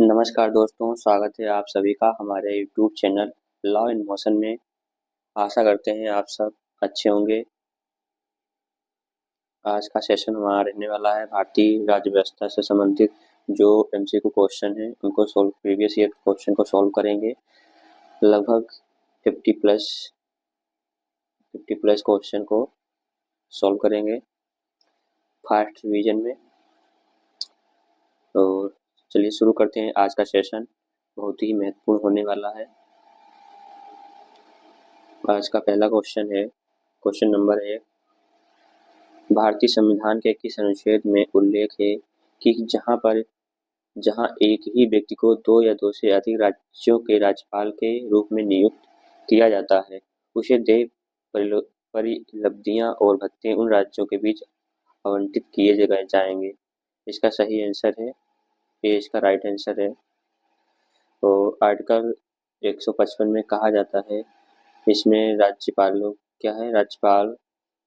नमस्कार दोस्तों, स्वागत है आप सभी का हमारे YouTube channel law in motion में। आशा करते हैं आप सब अच्छे होंगे। आज का सेशन हमारा रहने वाला है भारतीय राज्य व्यवस्था से संबंधित जो एमसीक्यू क्वेश्चन है उनको सॉल्व, प्रीवियस ईयर क्वेश्चन को सॉल्व करेंगे। लगभग 50 प्लस क्वेश्चन को सॉल्व करेंगे फर्स्ट रिवीजन में। तो चलिए शुरू करते हैं। आज का सेशन बहुत ही महत्वपूर्ण होने वाला है। आज का पहला क्वेश्चन है, क्वेश्चन नंबर 1। भारतीय संविधान के किस अनुच्छेद में उल्लेख है कि जहां एक ही व्यक्ति को 2 या 2 से अधिक राज्यों के राज्यपाल के रूप में नियुक्त किया जाता है, उसे देय परिलब्धियां और भत्ते उन राज्यों के बीच आवंटित किए जाएंगे। इसका सही आंसर है, ये इसका राइट आंसर है। तो आर्टिकल 155 में कहा जाता है, इसमें राज्यपालों क्या है, राज्यपाल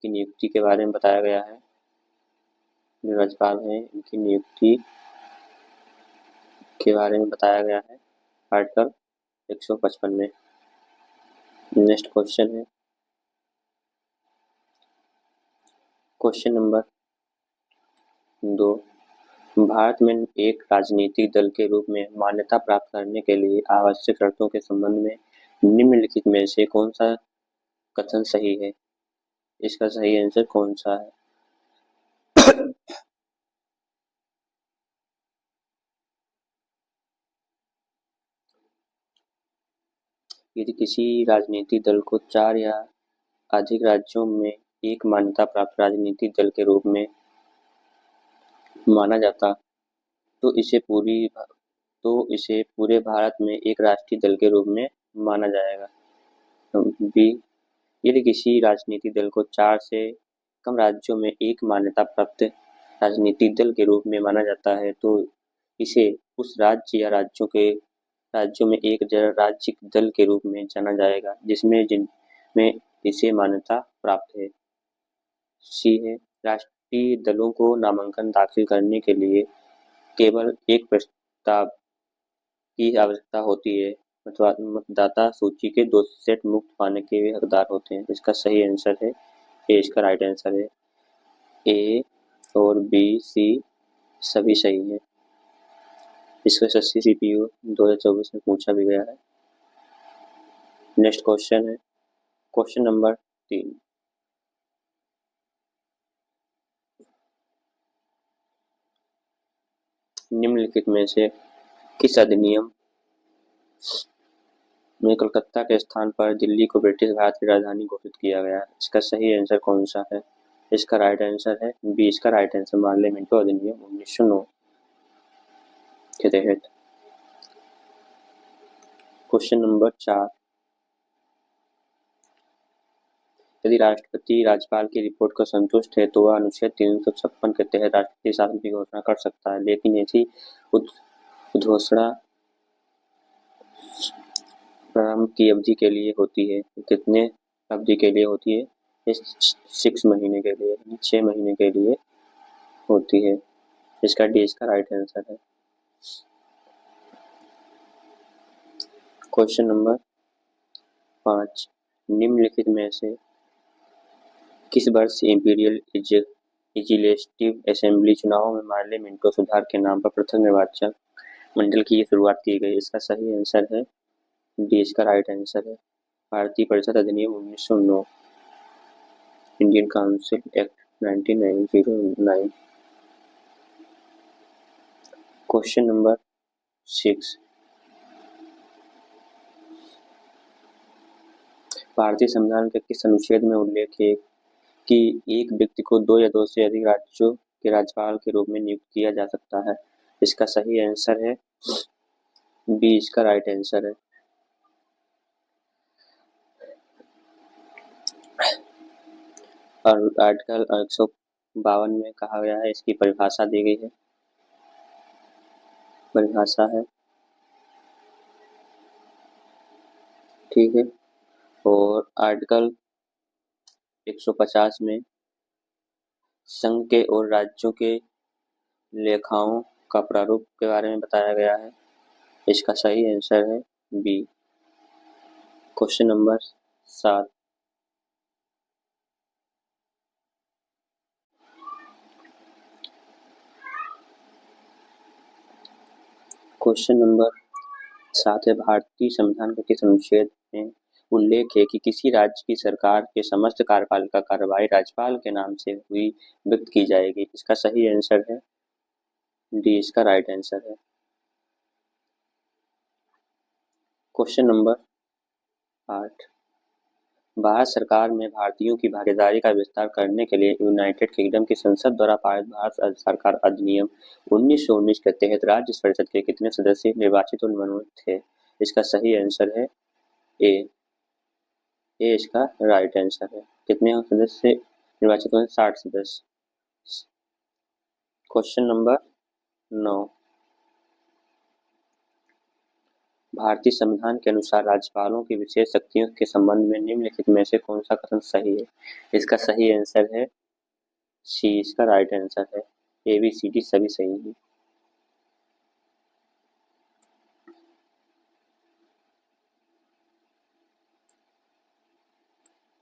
की नियुक्ति के बारे में बताया गया है। जो राज्यपाल हैं इनकी नियुक्ति के बारे में बताया गया है आर्टिकल 155 में। नेक्स्ट क्वेश्चन है, क्वेश्चन नंबर 2। भारत में एक राजनीतिक दल के रूप में मान्यता प्राप्त करने के लिए आवश्यक शर्तों के संबंध में निम्नलिखित में से कौन सा कथन सही है? इसका सही आंसर कौन सा है? यदि किसी राजनीतिक दल को 4 या अधिक राज्यों में एक मान्यता प्राप्त राजनीतिक दल के रूप में माना जाता तो इसे पूरे भारत में एक राष्ट्रीय दल के रूप में माना जाएगा। बी, यदि किसी राजनीतिक दल को 4 से कम राज्यों में एक मान्यता प्राप्त राजनीतिक दल के रूप में माना जाता है तो इसे उस राज्य या राज्यों में एक राज्यिक दल के रूप में जाना जाएगा जिनमें इसे मान्यता प्राप्त है। सी है, राष्ट्रीय दलों को नामांकन दाखिल करने के लिए केवल एक प्रस्ताव की आवश्यकता होती है अथवा मतदाता सूची के 2 सेट मुक्त पाने के वे हकदार होते हैं। इसका सही आंसर है ए, इसका राइट आंसर है। ए और बी सी सभी सही है। इसका एसएससी सीपीयू 2024 में पूछा भी गया है। नेक्स्ट क्वेश्चन है, क्वेश्चन नंबर 3। निम्नलिखित में से किस अधिनियम में कलकत्ता के स्थान पर दिल्ली को ब्रिटिश भारत की राजधानी घोषित किया गया है? इसका सही आंसर कौन सा है? इसका राइट आंसर है बी, इसका राइट आंसर मार्ले मिंटो अधिनियम 1909 के तहत। Question number 4। यदि राष्ट्रपति राज्यपाल की रिपोर्ट को संतुष्ट है तो वह अनुच्छेद 356 के तहत राष्ट्रपति शासन की घोषणा कर सकता है, लेकिन ऐसी उद्घोषणा प्रारंभ की अवधि के लिए होती है। कितने अवधि के लिए होती है? 6 महीने के लिए, 6 महीने के लिए होती है। इसका डी, इसका राइट आंसर है। Question number 5। निम्नलिखित में से किस वर्ष इंपीरियल लेजिस्लेटिव असेंबली चुनावों में मार्ले मिंटो सुधार के नाम पर पृथक निर्वाचन मंडल की शुरुआत की गई? इसका सही आंसर है डी, इसका राइट आंसर है भारतीय परिषद अधिनियम 1909, Indian council act 1909। Question number 6। भारतीय संविधान के किस अनुच्छेद में उल्लेख है कि एक व्यक्ति को 2 या 2 से अधिक राज्यों के राज्यपाल के रूप में नियुक्त किया जा सकता है? इसका सही आंसर है बी, इसका राइट आंसर है। और आर्टिकल 152 में कहा गया है, इसकी परिभाषा दी गई है। परिभाषा है, ठीक है। और आर्टिकल 150 में संघ के और राज्यों के लेखाओं का प्रारूप के बारे में बताया गया है। इसका सही आंसर है B. Question number 7। Question number 7 है, भारतीय संविधान के किस अनुच्छेद में उल्लेख है कि किसी राज्य की सरकार के समस्त कार्यपालिका कार्रवाई राज्यपाल के नाम से हुई व्यक्त की जाएगी? इसका सही आंसर है डी। इसका राइट आंसर है। क्वेश्चन नंबर 8, भारत सरकार में भारतीयों की भागीदारी का विस्तार करने के लिए यूनाइटेड किंगडम की संसद द्वारा पारित भारत सरकार अधिनियम 1919 के तहत राज्य परिषद के कितने सदस्य निर्वाचित और मनोनीत थे? इसका सही आंसर है ए। ए इसका राइट आंसर है। कितने सदस्य निर्वाचित हुए? 60 सदस्य। क्वेश्चन नंबर 9, भारतीय संविधान के अनुसार राज्यपालों की विशेष शक्तियों के संबंध में निम्नलिखित में से कौन सा कथन सही है? इसका सही आंसर है सी। इसका राइट आंसर है। ए बी सी डी सभी सही है।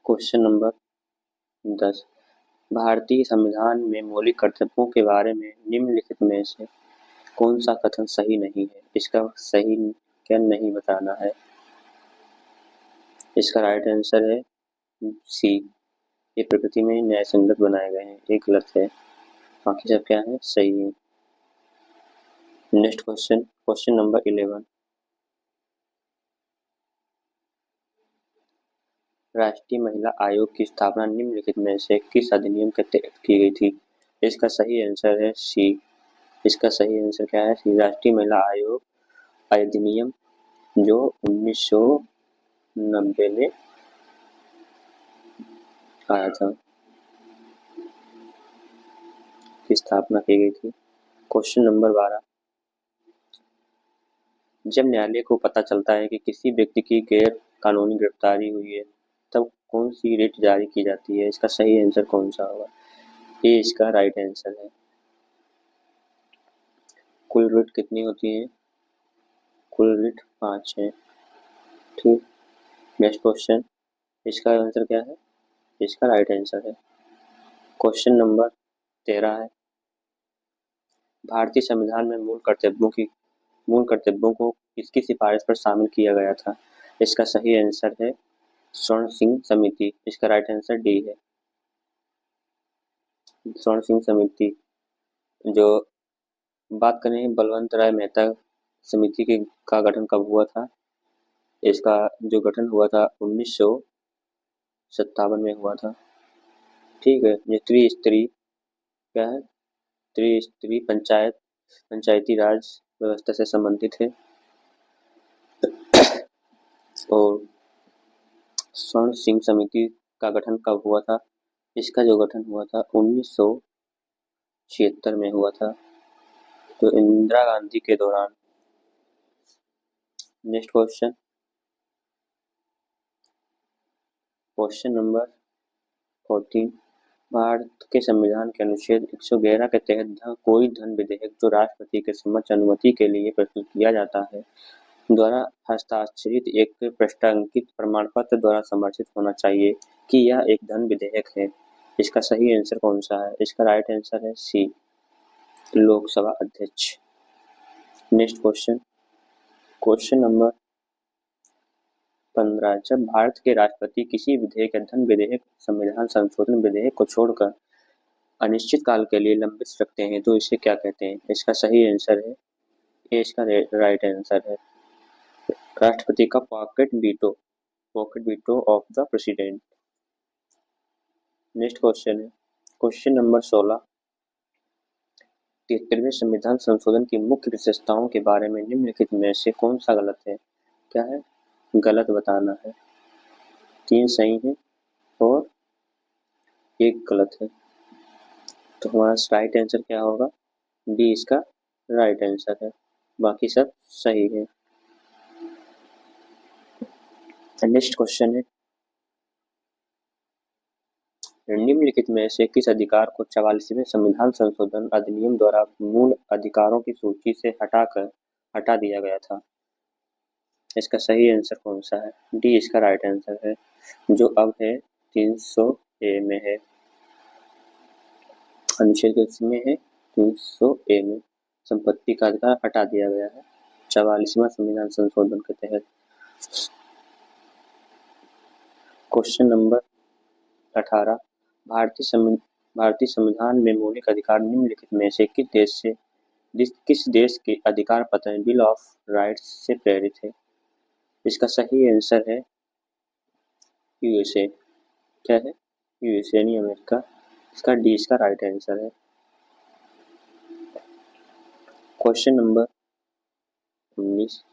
क्वेश्चन नंबर 10, भारतीय संविधान में मौलिक कर्तव्यों के बारे में निम्नलिखित में से कौन सा कथन सही नहीं है? इसका सही क्या नहीं बताना है। इसका राइट आंसर है सी। ये प्रकृति में न्याय संगत बनाए गए हैं। ये गलत है, बाकी सब क्या है? सही है। नेक्स्ट क्वेश्चन, क्वेश्चन नंबर 11, राष्ट्रीय महिला आयोग की स्थापना निम्नलिखित में से किस अधिनियम के तहत की गई थी? इसका सही आंसर है सी। इसका सही आंसर क्या है? सी। राष्ट्रीय महिला आयोग अधिनियम जो 1990 में आया था, की स्थापना की गई थी। क्वेश्चन नंबर 12, जब न्यायालय को पता चलता है कि किसी व्यक्ति की गैर कानूनी गिरफ्तारी हुई है तब कौन सी रिट जारी की जाती है? इसका सही आंसर कौन सा होगा? ये इसका राइट आंसर है। कुल रिट कितनी होती है? कुल रिट 5 है। ठीक। नेक्स्ट क्वेश्चन, इसका आंसर क्या है? इसका राइट आंसर है। क्वेश्चन नंबर 13 है, भारतीय संविधान में मूल कर्तव्यों को किसकी सिफारिश पर शामिल किया गया था? इसका सही आंसर है स्वर्ण सिंह समिति। इसका राइट आंसर डी है। स्वर्ण सिंह समिति, जो बात करें बलवंत राय मेहता समिति के का गठन कब हुआ था? इसका जो गठन हुआ था 1957 में हुआ था। ठीक है। ये त्रिस्तरीय क्या है? त्रिस्तरीय पंचायती राज व्यवस्था से संबंधित है। और स्वर्ण सिंह समिति का गठन कब हुआ था? इसका जो गठन हुआ था 1976 में हुआ था, तो इंदिरा गांधी के दौरान। Next question, question number 14, Bharat के संविधान के अनुच्छेद 111 के तहत कोई धन विधेयक जो राष्ट्रपति के समक्ष अनुमति के लिए प्रस्तुत किया जाता है द्वारा हस्ताक्षरित एक पृष्ठांकित प्रमाण पत्र द्वारा समर्थित होना चाहिए कि यह एक धन विधेयक है। इसका सही आंसर कौन सा है? इसका राइट आंसर है सी, लोकसभा अध्यक्ष। नेक्स्ट क्वेश्चन, क्वेश्चन नंबर 15, जब भारत के राष्ट्रपति किसी विधेयक या धन विधेयक, संविधान संशोधन विधेयक को छोड़कर अनिश्चित काल के लिए लंबित रखते हैं तो इसे क्या कहते हैं? इसका सही आंसर है ए। इसका राइट आंसर है राष्ट्रपति का pocket veto of the president. Next question है क्वेश्चन नंबर 16, 73वें संविधान संशोधन की मुख्य विशेषताओं के बारे में निम्नलिखित में से कौन सा गलत है? क्या है? गलत बताना है। 3 सही है और 1 गलत है, तो हमारा राइट आंसर क्या होगा? डी इसका राइट आंसर है, बाकी सब सही है। नेक्स्ट क्वेश्चन है, निम्नलिखित में से किस अधिकार को 44वें संविधान संशोधन अधिनियम द्वारा मूल अधिकारों की सूची से हटा दिया गया था? इसका सही आंसर कौन सा है? डी इसका राइट आंसर है, जो अब है 300 ए में है। अनुच्छेद किसमें है? 300 ए में संपत्ति का अधिकार हटा दिया गया है 44वां संविधान संशोधन के तहत। क्वेश्चन नंबर 18, भारतीय संविधान में मौलिक अधिकार निम्नलिखित में से किस देश के अधिकार पत्र बिल ऑफ राइट्स से प्रेरित है? इसका सही आंसर है यूएसए। क्या है? यूएसए नहीं अमेरिका। इसका डी इसका राइट आंसर है। क्वेश्चन नंबर 19,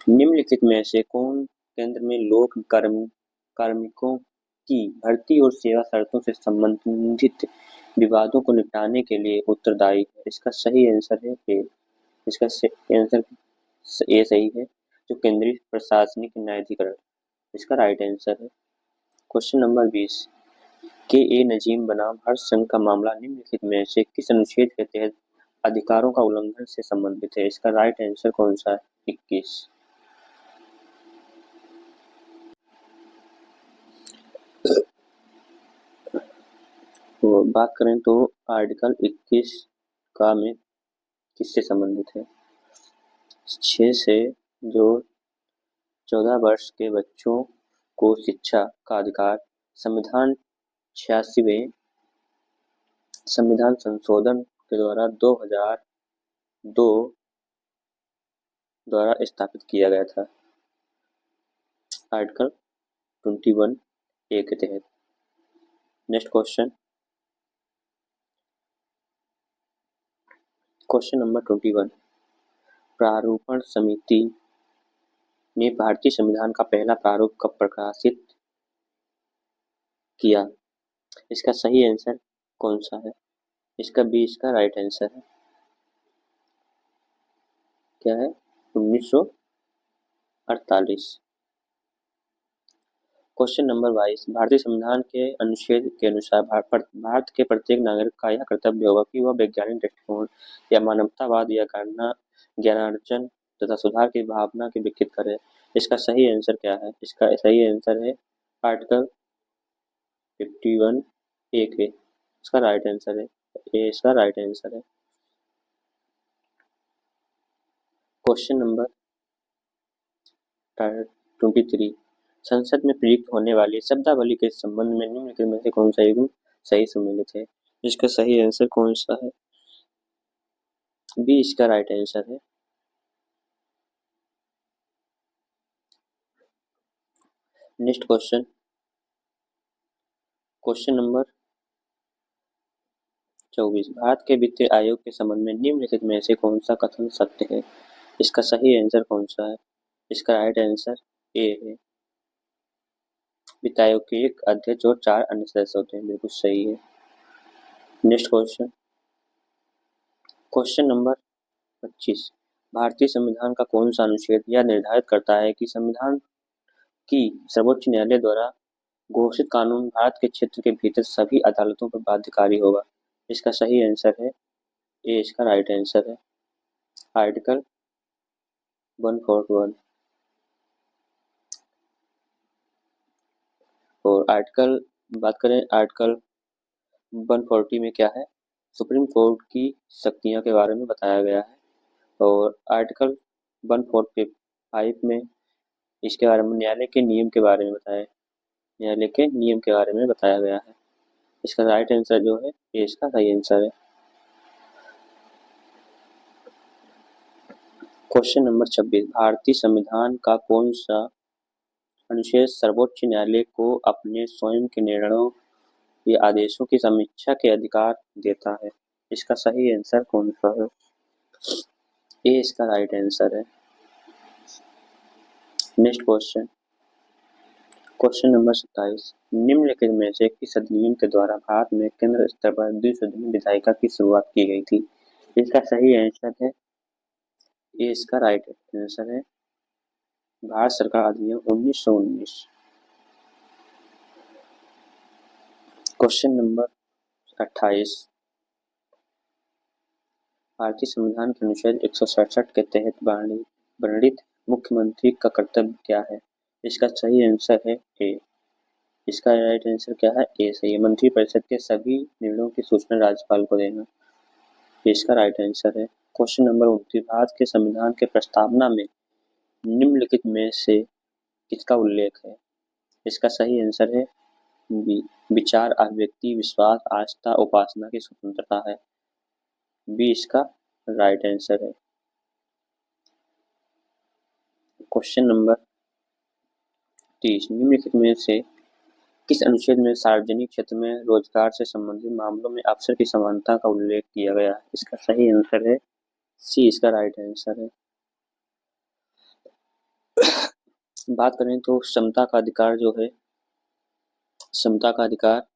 निम्नलिखित में से कौन केंद्र में लोक कार्मिकों की भर्ती और सेवा शर्तों से संबंधित विवादों को निपटाने के लिए उत्तरदायी है? इसका सही आंसर है ए। इसका आंसर ए सही है, जो केंद्रीय प्रशासनिक न्यायाधिकरण। इसका राइट आंसर है। क्वेश्चन नंबर 20, के ए नजीम बनाम हर्ष संघ का मामला निम्नलिखित में से किस अनुच्छेद के तहत अधिकारों का उल्लंघन से संबंधित है? इसका राइट आंसर कौन सा है? 21। तो बात करें तो आर्टिकल 21 का में किससे संबंधित है? 6 से जो 14 वर्ष के बच्चों को शिक्षा का अधिकार संविधान 86वें संविधान संशोधन के द्वारा 2002 द्वारा स्थापित किया गया था, आर्टिकल 21A के तहत। नेक्स्ट क्वेश्चन नंबर 21, प्रारूपण समिति ने भारतीय संविधान का पहला प्रारूप कब प्रकाशित किया? इसका सही आंसर कौन सा है? इसका बी इसका राइट आंसर है। क्या है? 1948। क्वेश्चन नंबर 22, भारतीय संविधान के अनुच्छेद के अनुसार भारत के प्रत्येक नागरिक का यह कर्तव्य होगा कि वह वैज्ञानिक दृष्टिकोण या मानवतावाद या ज्ञानार्जन तथा सुधार की भावना के विकसित करे। इसका सही आंसर क्या है? इसका सही आंसर है आर्टिकल 51A के। इसका राइट आंसर है ए। इसका राइट आंसर है। क्वेश्चन नंबर 23, संसद में प्रयुक्त होने वाली शब्दावली के संबंध में निम्नलिखित में से कौन सा युग्म सही सम्मिलित है? इसका सही आंसर कौन सा है? बी इसका राइट आंसर है। नेक्स्ट क्वेश्चन नंबर 24, भारत के वित्तीय आयोग के संबंध में निम्नलिखित में से कौन सा कथन सत्य है? इसका सही आंसर कौन सा है? इसका राइट आंसर ए है। वित्त आयोग के एक अध्यक्ष और 4 अन्य सदस्य होते हैं। बिल्कुल सही है। नेक्स्ट क्वेश्चन नंबर 25, भारतीय संविधान का कौन सा अनुच्छेद यह निर्धारित करता है कि संविधान की सर्वोच्च न्यायालय द्वारा घोषित कानून भारत के क्षेत्र के भीतर सभी अदालतों पर बाध्यकारी होगा? इसका सही आंसर है ए। इसका राइट आंसर है आर्टिकल 141। और बात करें आर्टिकल 140 में क्या है? सुप्रीम कोर्ट की शक्तियों के बारे में बताया गया है। और आर्टिकल 145 में इसके बारे में न्यायालय के नियम के बारे में बताया गया है। इसका राइट आंसर जो है ये इसका सही आंसर है। क्वेश्चन नंबर 26, भारतीय संविधान का कौन सा अनुच्छेद सर्वोच्च न्यायालय को अपने स्वयं के निर्णयों या आदेशों की समीक्षा के अधिकार देता है? इसका सही आंसर कौन सा है? ए इसका राइट आंसर है। नेक्स्ट क्वेश्चन नंबर 27, निम्नलिखित में से किस अधिनियम के द्वारा भारत में केंद्र स्तर पर द्विसदनीय विधायिका की शुरुआत की गई थी? इसका सही आंसर है ए। इसका राइट आंसर है भारत सरकार अधिनियम 1919। क्वेश्चन नंबर 28, भारतीय संविधान के अनुच्छेद 167 के तहत वर्णित मुख्यमंत्री का कर्तव्य क्या है? इसका सही आंसर है ए। इसका राइट आंसर क्या है? ए सही है। मंत्रिपरिषद के सभी निर्णयों की सूचना राज्यपाल को देना, इसका राइट आंसर है। क्वेश्चन नंबर 29, भारत के संविधान के प्रस्तावना में निम्नलिखित में से किसका उल्लेख है? इसका सही आंसर है बी। विचार, अभिव्यक्ति, विश्वास, आस्था, उपासना की स्वतंत्रता है, बी इसका राइट आंसर है। क्वेश्चन नंबर 30, निम्नलिखित में से किस अनुच्छेद में सार्वजनिक क्षेत्र में रोजगार से संबंधित मामलों में अवसर की समानता का उल्लेख किया गया है? इसका सही आंसर है सी, इसका राइट आंसर है। बात करें तो समता का अधिकार जो है, समता का अधिकार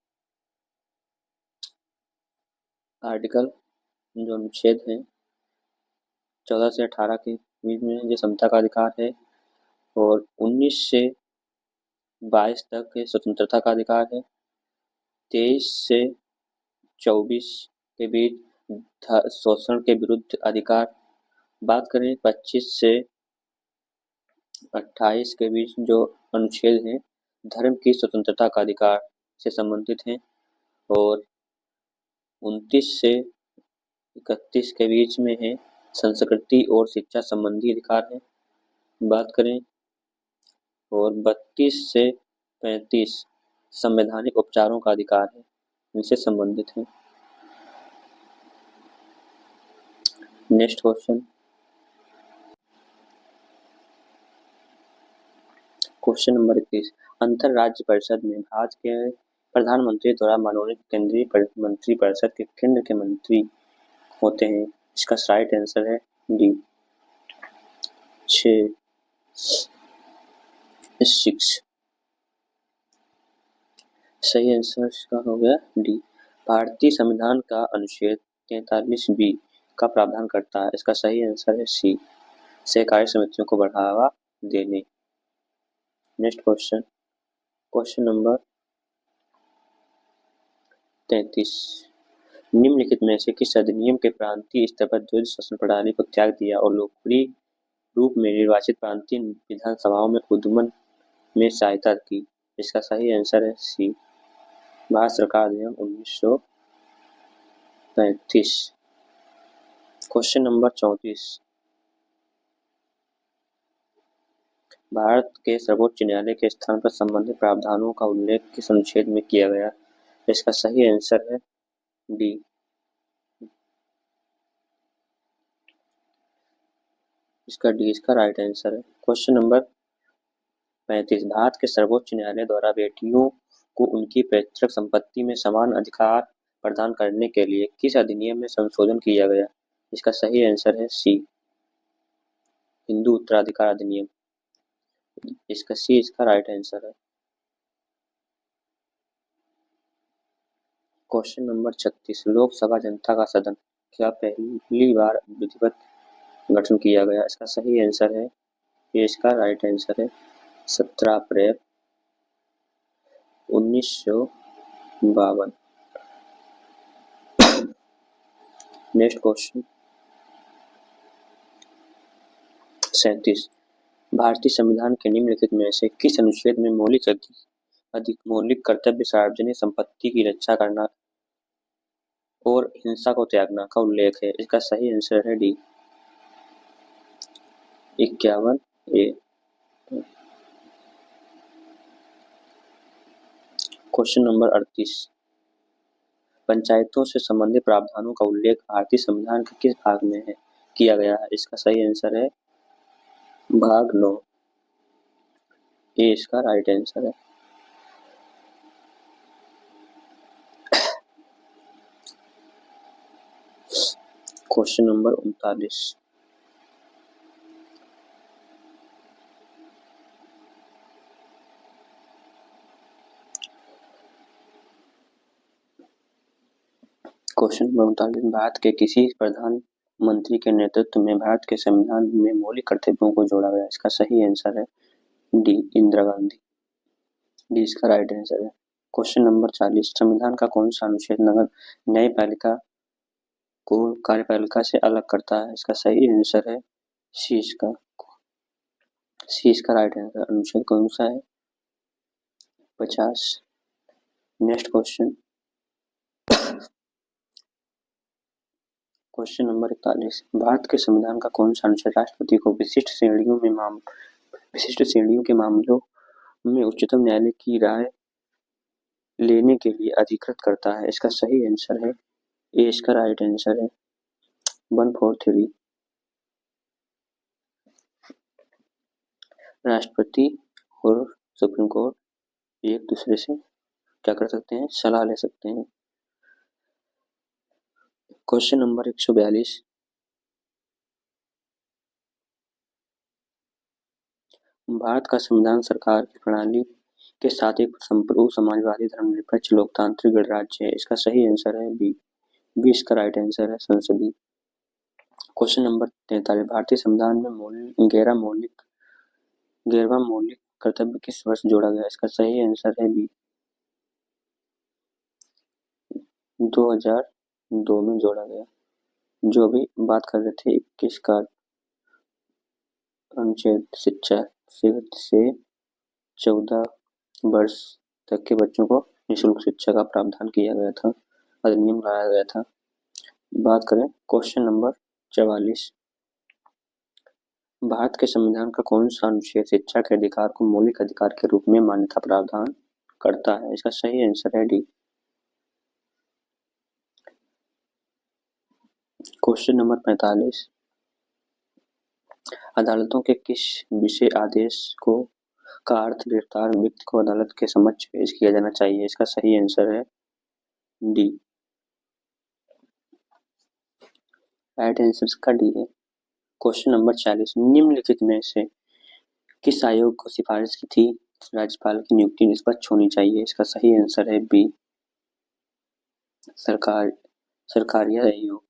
आर्टिकल जो अनुच्छेद है 14 से 18 के बीच में जो समता का अधिकार है, और 19 से 22 तक के स्वतंत्रता का अधिकार है, 23 से 24 के बीच शोषण के विरुद्ध अधिकार। बात करें 25 से 28 के बीच जो अनुच्छेद है धर्म की स्वतंत्रता का अधिकार से संबंधित हैं, और 29 से 31 के बीच में है संस्कृति और शिक्षा संबंधी अधिकार है। बात करें और 32 से 35 संवैधानिक उपचारों का अधिकार है, इनसे संबंधित है। नेक्स्ट क्वेश्चन, क्वेश्चन नंबर 31, अंतर राज्य परिषद में भारत के प्रधानमंत्री द्वारा मनोनीत केंद्रीय मंत्रिपरिषद के केंद्र के मंत्री होते हैं। इसका राइट आंसर है डी 6। सही आंसर इसका हो गया डी। भारतीय संविधान का अनुच्छेद 43B का प्रावधान करता है। इसका सही आंसर है सी, सहकारी समितियों को बढ़ावा देने। नेक्स्ट क्वेश्चन, क्वेश्चन नंबर 33, निम्नलिखित में से किस अधिनियम के प्रांतीय स्तर पर द्वैध शासन प्रणाली को त्याग दिया और लोकप्रिय रूप में निर्वाचित प्रांतीय विधानसभाओं में उद्गमन में सहायता की? इसका सही आंसर है सी, भारत सरकार अधिनियम 1935। क्वेश्चन नंबर 34, भारत के सर्वोच्च न्यायालय के स्थान पर संबंधित प्रावधानों का उल्लेख किस अनुच्छेद में किया गया? इसका सही आंसर है डी, इसका डी इसका राइट आंसर है। क्वेश्चन नंबर 35, भारत के सर्वोच्च न्यायालय द्वारा बेटियों को उनकी पैतृक संपत्ति में समान अधिकार प्रदान करने के लिए किस अधिनियम में संशोधन किया गया? इसका सही आंसर है सी, हिंदू उत्तराधिकार अधिनियम, इसका सी इसका राइट आंसर है। क्वेश्चन नंबर 36, लोकसभा जनता का सदन क्या पहली बार विधिवत गठन किया गया? इसका सही आंसर है ये, इसका राइट आंसर है 17 अप्रैल 1952। नेक्स्ट क्वेश्चन 37, भारतीय संविधान के निम्नलिखित में से किस अनुच्छेद में मौलिक कर्तव्य सार्वजनिक संपत्ति की रक्षा करना और हिंसा को त्यागना का उल्लेख है? इसका सही आंसर है डी, 51A। क्वेश्चन नंबर 38, पंचायतों से संबंधित प्रावधानों का उल्लेख भारतीय संविधान के किस भाग में है किया गया है? इसका सही आंसर है भाग 9, ये इसका राइट आंसर है। Question number 39, question number 39, Bharat के किसी प्रधानमंत्री के नेतृत्व में भारत के संविधान में मौलिक कर्तव्यों को जोड़ा गया? इसका सही आंसर है डी, इंदिरा गांधी, डी इसका राइट आंसर है। क्वेश्चन नंबर 40, संविधान का कौन सा अनुच्छेद नगर न्यायपालिका को कार्यपालिका से अलग करता है? इसका सही आंसर है सी, इसका सी इसका राइट आंसर। अनुच्छेद कौन सा है? 50। Next question, question number 41। Bharat के संविधान का कौन सा अनुच्छेद राष्ट्रपति को विशिष्ट श्रेणियों के मामलों में उच्चतम न्यायालय की राय लेने के लिए अधिकृत करता है? इसका सही आंसर है ए इसका राइट आंसर है। 143। राष्ट्रपति और सुप्रीम कोर्ट एक दूसरे से क्या कर सकते हैं? सलाह ले सकते हैं। Question number 142। भारत का संविधान सरकार की प्रणाली के साथ एक संप्रभु समाजवादी धर्मनिरपेक्ष लोकतांत्रिक गणराज्य है। इसका सही आंसर है बी। बी इसका राइट आंसर है, संसदीय। Question number 43। भारतीय संविधान में गैरवा मौलिक कर्तव्य किस वर्ष जोड़ा गया? इसका सही आंसर है बी। 2002 में जोड़ा गया। जो अभी बात कर रहे थे 21 का अनुच्छेद शिक्षा से 14 वर्ष तक के बच्चों को निःशुल्क शिक्षा का प्रावधान किया गया था, अधिनियम लाया गया था। बात करें क्वेश्चन नंबर 44। भारत के संविधान का कौन सा अनुच्छेद शिक्षा के अधिकार को मौलिक अधिकार के रूप में मान्यता प्रदान करता है? इसका सही आंसर है डी। Question number 45। अदालतों के किस विशेष आदेश का अर्थ गिरफ्तार व्यक्ति को अदालत के समक्ष पेश किया जाना चाहिए? इसका सही आंसर है डी। राइट आंसर इसका डी है। Question number 46। निम्नलिखित में से किस आयोग को सिफारिश की थी राज्यपाल की नियुक्ति निष्पक्ष होनी चाहिए? इसका सही आंसर है बी। सरकारिया आयोग।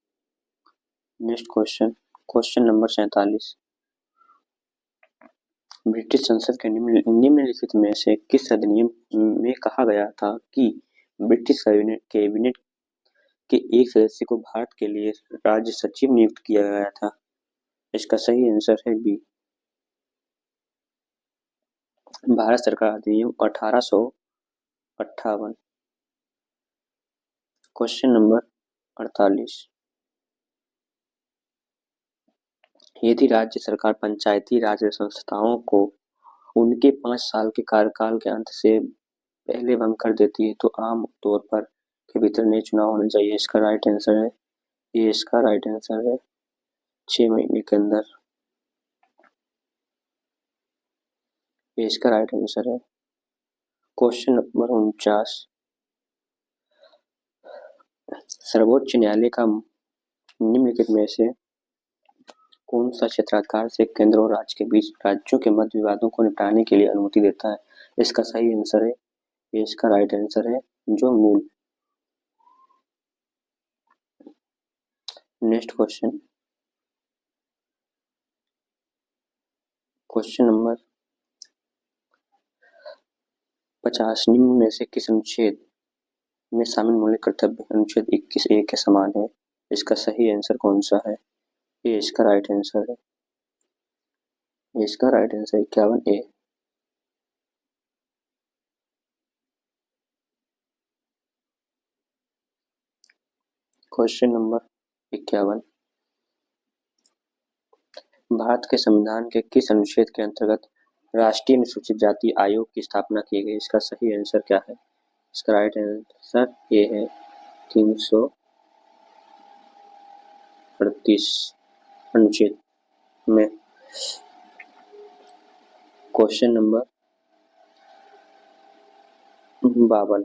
Next question, question number 47। British संसद के निम्नलिखित में से किस अधिनियम में कहा गया था कि ब्रिटिश कैबिनेट के एक सदस्य को भारत के लिए राज्य सचिव नियुक्त किया गया था? इसका सही आंसर है बी। भारत सरकार अधिनियम 1858। Question number 48। यदि राज्य सरकार पंचायती राज संस्थाओं को उनके 5 साल के कार्यकाल के अंत से पहले भंग कर देती है तो आम तौर पर के भीतर नए चुनाव होने चाहिए? इसका राइट आंसर है ये इसका राइट आंसर है 6 महीने के अंदर। ये इसका राइट आंसर है। Question number 49। सर्वोच्च न्यायालय का निम्नलिखित में से कौन सा क्षेत्राधिकार से केंद्र और राज्य के बीच राज्यों के मध्य विवादों को निपटाने के लिए अनुमति देता है? इसका सही आंसर है ये इसका राइट आंसर है जो मूल। Next question, question number 50। निम्न में से किस अनुच्छेद में शामिल मौलिक कर्तव्य अनुच्छेद 21A के समान है? इसका सही आंसर कौन सा है? ये इसका राइट आंसर है। इसका right answer 51A। Question number 51। Bharat के संविधान के किस अनुच्छेद के अंतर्गत राष्ट्रीय अनुसूचित जाति आयोग की स्थापना की गई? इसका सही आंसर क्या है? इसका राइट आंसर ये है 338 अनुच्छेद में। Question number 52।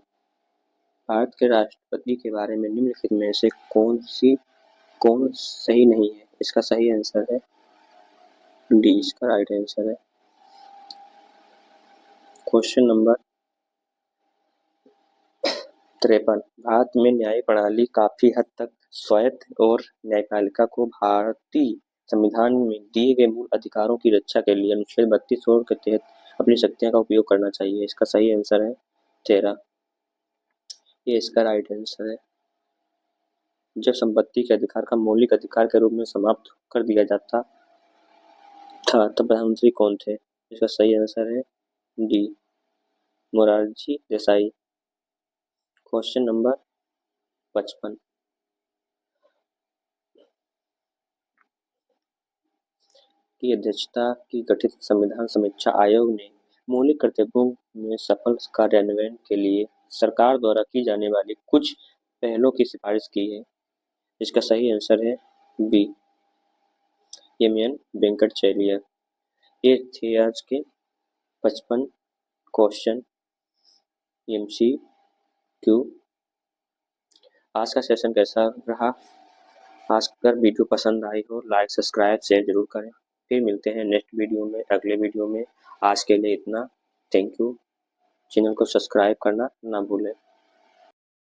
भारत के राष्ट्रपति के बारे में निम्नलिखित में से कौन सही नहीं है? इसका सही आंसर है डी। इसका राइट आंसर है। Question number 53। भारत में न्याय प्रणाली काफी हद तक स्वायत्त और न्यायपालिका को भारतीय संविधान में दिए गए मूल अधिकारों की रक्षा के लिए अनुच्छेद 32 के तहत अपनी शक्तियों का उपयोग करना चाहिए? इसका सही आंसर है 13। ये इसका राइट आंसर है। जब संपत्ति के अधिकार का मौलिक अधिकार के रूप में समाप्त कर दिया जाता था तब प्रधानमंत्री कौन थे? इसका सही आंसर है D, Morarji Desai. Question number 55 की अध्यक्षता की गठित संविधान समीक्षा आयोग ने मौलिक कर्तव्यों में सफल कार्यान्वयन के लिए सरकार द्वारा की जाने वाली कुछ पहलों की सिफारिश की है। इसका सही आंसर है बी, एम वेंकटचैलिया। ये थे आज के 55 क्वेश्चन MCQ। आज का सेशन कैसा रहा? आज अगर वीडियो पसंद आई हो लाइक सब्सक्राइब शेयर जरूर करें। फिर मिलते हैं नेक्स्ट वीडियो में, अगले वीडियो में। आज के लिए इतना। Thank you. चैनल को सब्सक्राइब करना ना भूलें।